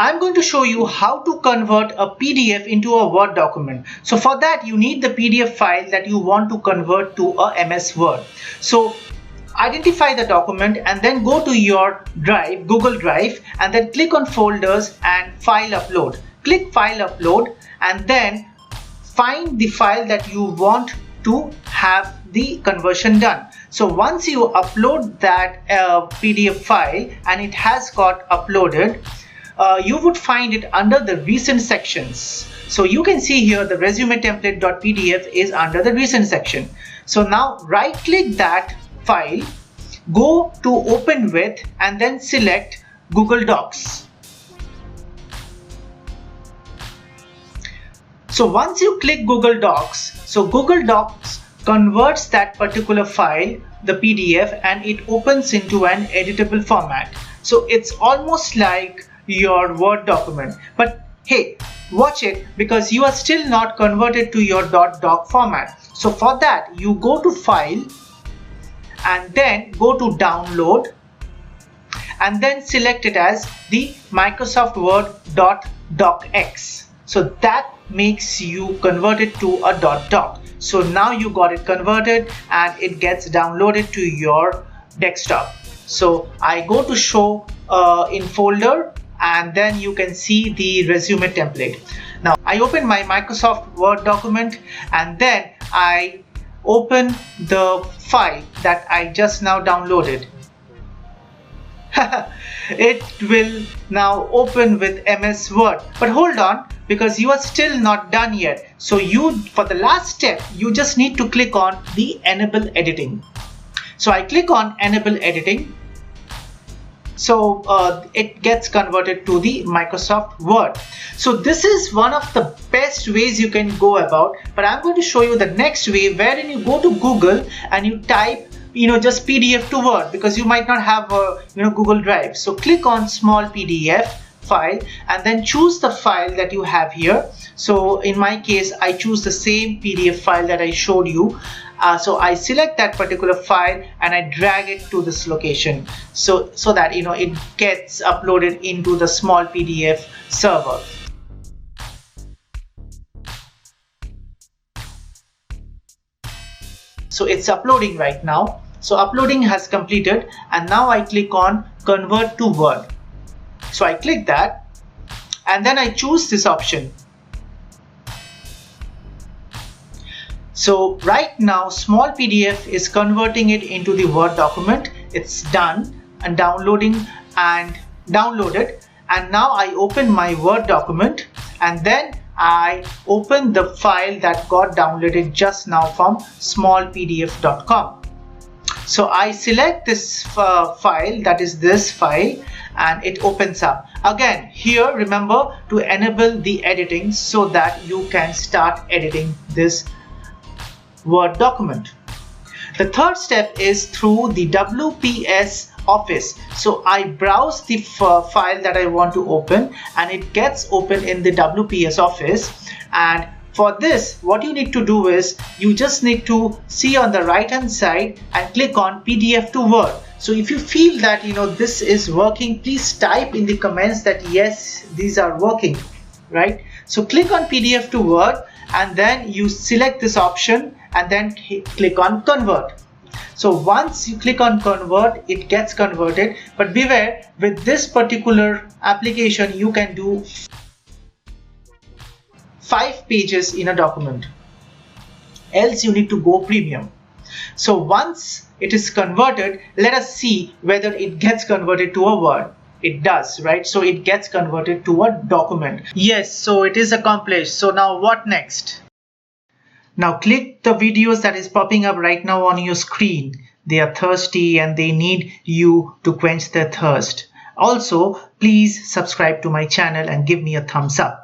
I'm going to show you how to convert a PDF into a Word document. So for that you need the PDF file that you want to convert to a MS Word. So identify the document and then go to your drive, Google Drive, and then click on folders and file upload. Click file upload and then find the file that you want to have the conversion done. So once you upload that PDF file and it has got uploaded, you would find it under the recent sections. So you can see here the resume template.pdf is under the recent section. So now right click that file, go to open with and then select Google Docs. So once you click Google Docs, so Google Docs converts that particular file, the PDF, and it opens into an editable format. So it's almost like your Word document, but hey, watch it, because you are still not converted to your .doc format. So for that you go to file and then go to download and then select it as the Microsoft Word .docx. So that makes you convert it to a .doc. So now you got it converted and it gets downloaded to your desktop. So I go to show in folder and then you can see the resume template. Now I open my Microsoft Word document and then I open the file that I just now downloaded. It will now open with MS Word, but hold on, because you are still not done yet. So for the last step you just need to click on the enable editing. So I click on enable editing. So it gets converted to the Microsoft Word. So this is one of the best ways you can go about, but I'm going to show you the next way, wherein you go to Google and you type just PDF to Word, because you might not have a Google Drive. So click on small PDF file and then choose the file that you have here. So in my case I choose the same PDF file that I showed you. So I select that particular file and I drag it to this location, so that it gets uploaded into the small PDF server. So it's uploading right now. So uploading has completed and now I click on convert to Word. So I click that and then I choose this option. So right now small PDF is converting it into the Word document. It's done and downloaded, and now I open my Word document and then I open the file that got downloaded just now from smallpdf.com. So I select this file, that is this file, and it opens up. Again, here remember to enable the editing so that you can start editing this Word document. The third step is through the WPS Office. So I browse the file that I want to open and it gets open in the WPS Office. And for this, what you need to do is you just need to see on the right hand side and click on PDF to Word. So if you feel that this is working, please type in the comments that yes, these are working, right? So click on PDF to Word and then you select this option and then click on convert. So once you click on convert, it gets converted, but beware, with this particular application you can do 5 pages in a document, else you need to go premium. So once it is converted, let us see whether it gets converted to a Word. It does, right? So it gets converted to a document. Yes, so it is accomplished. So now what next? Now click the videos that is popping up right now on your screen. They are thirsty and they need you to quench their thirst. Also, please subscribe to my channel and give me a thumbs up.